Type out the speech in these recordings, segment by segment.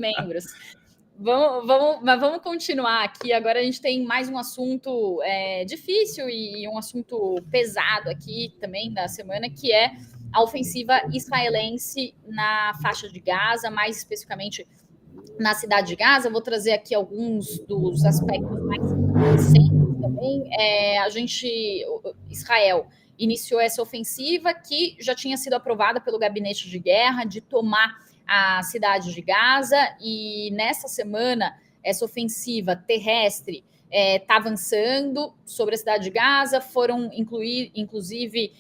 membros. Mas vamos continuar aqui. Agora a gente tem mais um assunto difícil e um assunto pesado aqui também da semana, que é a ofensiva israelense na faixa de Gaza, mais especificamente na cidade de Gaza. Vou trazer aqui alguns dos aspectos mais recentes também. Israel iniciou essa ofensiva que já tinha sido aprovada pelo gabinete de guerra de tomar a cidade de Gaza, e nessa semana essa ofensiva terrestre está avançando sobre a cidade de Gaza. Foram inclusive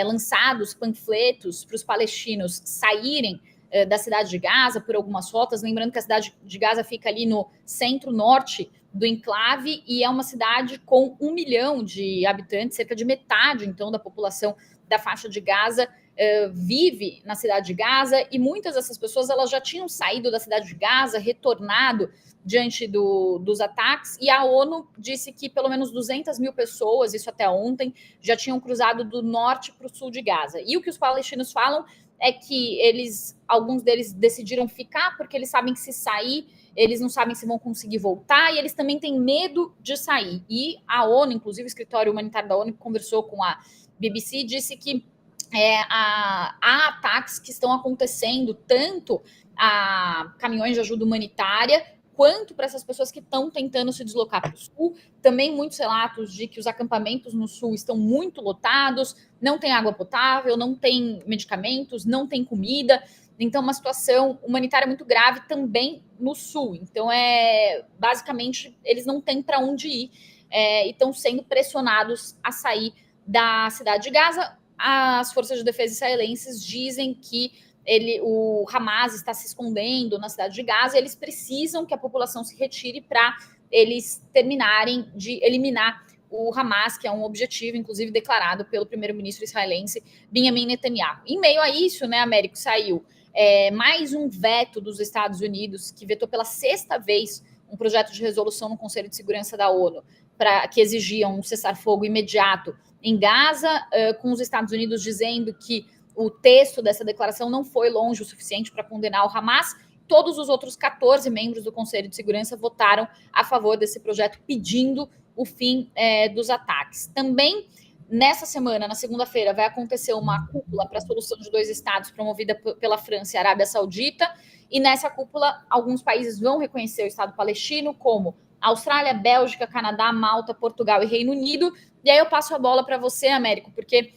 lançados panfletos para os palestinos saírem da cidade de Gaza por algumas rotas. Lembrando que a cidade de Gaza fica ali no centro-norte do enclave e é uma cidade com 1 milhão de habitantes, cerca de metade, então, da população da faixa de Gaza vive na cidade de Gaza, e muitas dessas pessoas elas já tinham saído da cidade de Gaza, retornado diante dos ataques, e a ONU disse que pelo menos 200 mil pessoas, isso até ontem, já tinham cruzado do norte para o sul de Gaza. E o que os palestinos falam é que alguns deles decidiram ficar porque eles sabem que se sair, eles não sabem se vão conseguir voltar, e eles também têm medo de sair. E a ONU, inclusive o escritório humanitário da ONU, que conversou com a BBC, disse que há ataques que estão acontecendo tanto a caminhões de ajuda humanitária quanto para essas pessoas que estão tentando se deslocar para o sul. Também muitos relatos de que os acampamentos no sul estão muito lotados, não tem água potável, não tem medicamentos, não tem comida. Então, uma situação humanitária muito grave também no sul. Então, basicamente, eles não têm para onde ir e estão sendo pressionados a sair da cidade de Gaza. As forças de defesa israelenses dizem que o Hamas está se escondendo na cidade de Gaza, e eles precisam que a população se retire para eles terminarem de eliminar o Hamas, que é um objetivo, inclusive, declarado pelo primeiro-ministro israelense Benjamin Netanyahu. Em meio a isso, né, Américo, saiu mais um veto dos Estados Unidos, que vetou pela 6ª vez um projeto de resolução no Conselho de Segurança da ONU, que exigia um cessar-fogo imediato em Gaza, com os Estados Unidos dizendo que o texto dessa declaração não foi longe o suficiente para condenar o Hamas. Todos os outros 14 membros do Conselho de Segurança votaram a favor desse projeto, pedindo o fim dos ataques. Também, nessa semana, na segunda-feira, vai acontecer uma cúpula para a solução de 2 estados, promovida pela França e Arábia Saudita, e nessa cúpula, alguns países vão reconhecer o Estado palestino, como Austrália, Bélgica, Canadá, Malta, Portugal e Reino Unido. E aí eu passo a bola para você, Américo, porque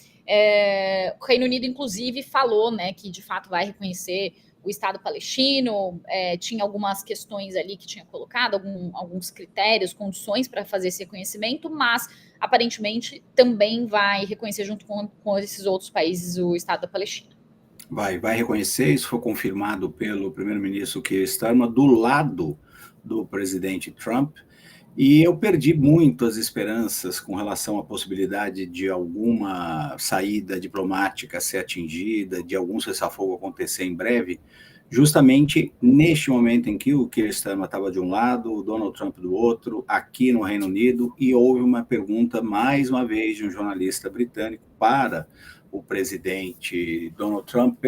o Reino Unido, inclusive, falou, né, que de fato vai reconhecer o Estado palestino. Tinha algumas questões ali que tinha colocado, alguns critérios, condições para fazer esse reconhecimento, mas aparentemente também vai reconhecer junto com esses outros países o Estado da Palestina. Vai reconhecer, isso foi confirmado pelo primeiro-ministro Keir Starmer, do lado do presidente Trump. E eu perdi muito as esperanças com relação à possibilidade de alguma saída diplomática ser atingida, de algum cessar-fogo acontecer em breve, justamente neste momento em que o Keir Starmer estava de um lado, o Donald Trump do outro, aqui no Reino Unido, e houve uma pergunta, mais uma vez, de um jornalista britânico para o presidente Donald Trump,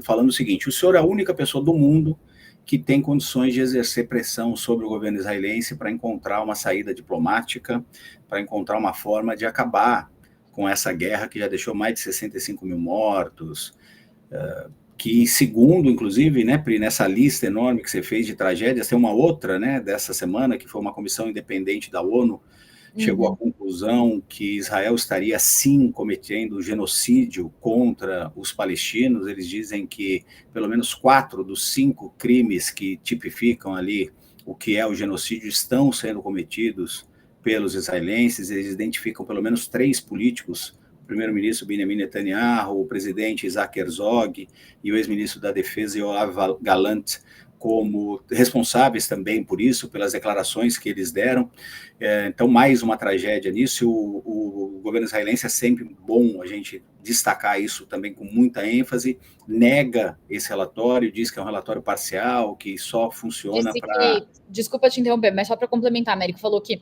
falando o seguinte: o senhor é a única pessoa do mundo que tem condições de exercer pressão sobre o governo israelense para encontrar uma saída diplomática, para encontrar uma forma de acabar com essa guerra que já deixou mais de 65 mil mortos, que, segundo, inclusive, né, Pri, nessa lista enorme que você fez de tragédias, tem uma outra, né, dessa semana, que foi uma comissão independente da ONU, chegou à conclusão que Israel estaria, sim, cometendo genocídio contra os palestinos. Eles dizem que pelo menos 4 dos 5 crimes que tipificam ali o que é o genocídio estão sendo cometidos pelos israelenses. Eles identificam pelo menos 3 políticos: o primeiro-ministro Benjamin Netanyahu, o presidente Isaac Herzog e o ex-ministro da Defesa Yoav Gallant, como responsáveis também por isso, pelas declarações que eles deram. Então, mais uma tragédia nisso. O governo israelense, é sempre bom a gente destacar isso também com muita ênfase, nega esse relatório, diz que é um relatório parcial, que só funciona para... Desculpa te interromper, mas só para complementar, Américo, falou que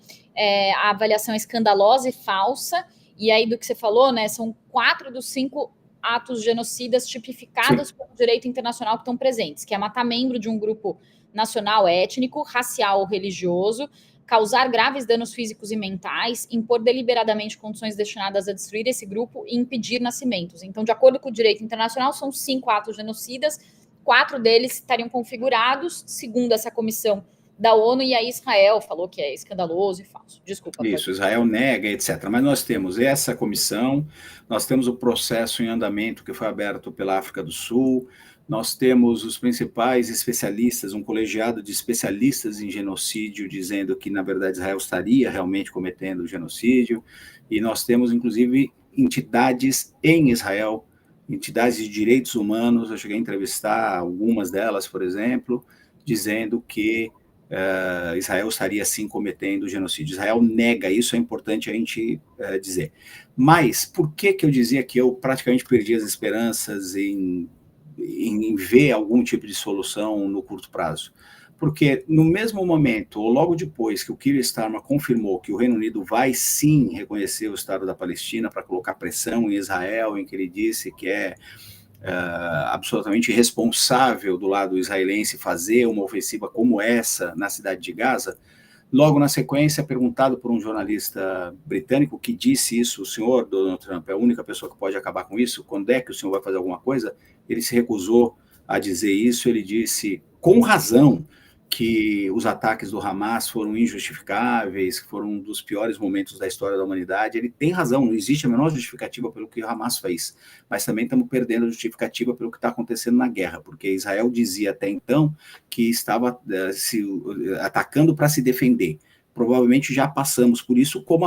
a avaliação é escandalosa e falsa, e aí do que você falou, né, são 4 dos 5 atos genocidas tipificados pelo direito internacional que estão presentes, que é matar membro de um grupo nacional, étnico, racial ou religioso, causar graves danos físicos e mentais, impor deliberadamente condições destinadas a destruir esse grupo e impedir nascimentos. Então, de acordo com o direito internacional, são 5 atos genocidas, 4 deles estariam configurados, segundo essa comissão da ONU, e aí Israel falou que é escandaloso e falso. Desculpa. Isso, Israel nega, etc. Mas nós temos essa comissão, nós temos o processo em andamento que foi aberto pela África do Sul, nós temos os principais especialistas, um colegiado de especialistas em genocídio, dizendo que, na verdade, Israel estaria realmente cometendo genocídio, e nós temos, inclusive, entidades em Israel, entidades de direitos humanos, eu cheguei a entrevistar algumas delas, por exemplo, dizendo que Israel estaria, sim, cometendo genocídio. Israel nega, isso é importante a gente dizer. Mas, por que eu dizia que eu praticamente perdi as esperanças em ver algum tipo de solução no curto prazo? Porque no mesmo momento, ou logo depois que o Keir Starmer confirmou que o Reino Unido vai sim reconhecer o Estado da Palestina para colocar pressão em Israel, em que ele disse que é absolutamente irresponsável do lado israelense fazer uma ofensiva como essa na cidade de Gaza, logo na sequência, perguntado por um jornalista britânico que disse isso: o senhor, Donald Trump, é a única pessoa que pode acabar com isso? Quando é que o senhor vai fazer alguma coisa? Ele se recusou a dizer isso, ele disse, com razão, que os ataques do Hamas foram injustificáveis, que foram um dos piores momentos da história da humanidade. Ele tem razão, não existe a menor justificativa pelo que o Hamas fez, mas também estamos perdendo a justificativa pelo que está acontecendo na guerra, porque Israel dizia até então que estava se atacando para se defender. Provavelmente já passamos por isso, como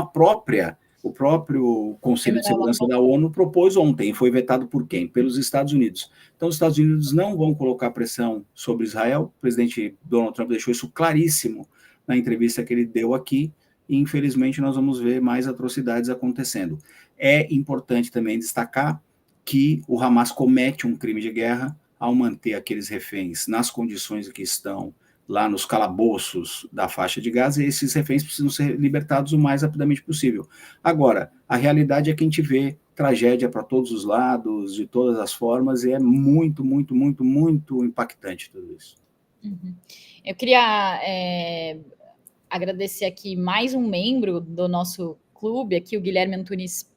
o próprio Conselho de Segurança da ONU propôs ontem. Foi vetado por quem? Pelos Estados Unidos. Então, os Estados Unidos não vão colocar pressão sobre Israel. O presidente Donald Trump deixou isso claríssimo na entrevista que ele deu aqui, e infelizmente nós vamos ver mais atrocidades acontecendo. É importante também destacar que o Hamas comete um crime de guerra ao manter aqueles reféns nas condições em que estão lá nos calabouços da faixa de Gaza, e esses reféns precisam ser libertados o mais rapidamente possível. Agora, a realidade é que a gente vê tragédia para todos os lados, de todas as formas, e é muito, muito, muito, muito impactante tudo isso. Uhum. Eu queria agradecer aqui mais um membro do nosso clube, aqui o Guilherme Antunes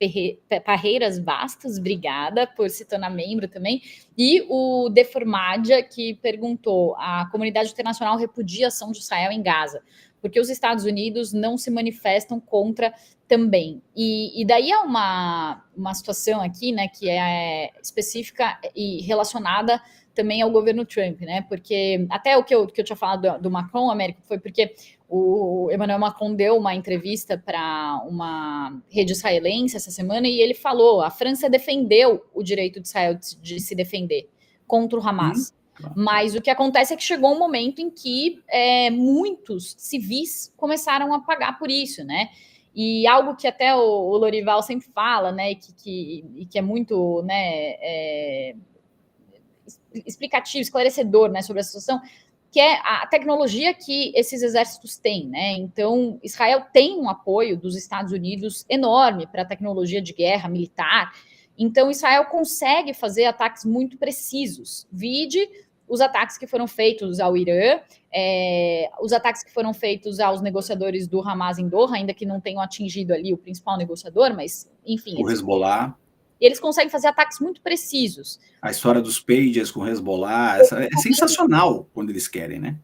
Parreiras Bastos, obrigada por se tornar membro também, e o Deformadia, que perguntou: a comunidade internacional repudia a ação de Israel em Gaza, porque os Estados Unidos não se manifestam contra também. E daí há uma situação aqui, né, que é específica e relacionada também ao governo Trump, né, porque até o que eu tinha falado do Macron, Américo, foi porque o Emmanuel Macron deu uma entrevista para uma rede israelense essa semana, e ele falou: a França defendeu o direito de Israel de se defender contra o Hamas. Mas o que acontece é que chegou um momento em que muitos civis começaram a pagar por isso, né? E algo que até o Lorival sempre fala, né, e que é muito, né, explicativo, esclarecedor, né, sobre a situação, que é a tecnologia que esses exércitos têm, né? Então, Israel tem um apoio dos Estados Unidos enorme para a tecnologia de guerra militar. Então, Israel consegue fazer ataques muito precisos. Vide os ataques que foram feitos ao Irã, os ataques que foram feitos aos negociadores do Hamas em Doha, ainda que não tenham atingido ali o principal negociador, mas, enfim... O Hezbollah. Eles conseguem fazer ataques muito precisos. A história dos pagers com o Hezbollah é sensacional quando eles querem, né?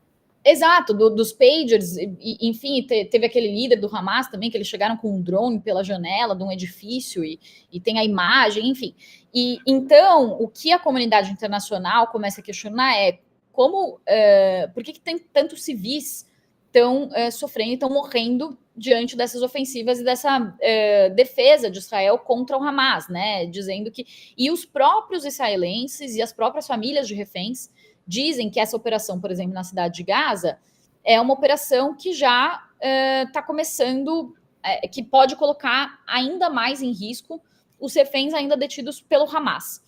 Exato, dos pagers, enfim, teve aquele líder do Hamas também, que eles chegaram com um drone pela janela de um edifício e tem a imagem, enfim. E então, o que a comunidade internacional começa a questionar é por que tem tantos civis estão sofrendo e estão morrendo diante dessas ofensivas e dessa defesa de Israel contra o Hamas, né? Dizendo que... E os próprios israelenses e as próprias famílias de reféns dizem que essa operação, por exemplo, na cidade de Gaza, é uma operação que já está começando, que pode colocar ainda mais em risco os reféns ainda detidos pelo Hamas.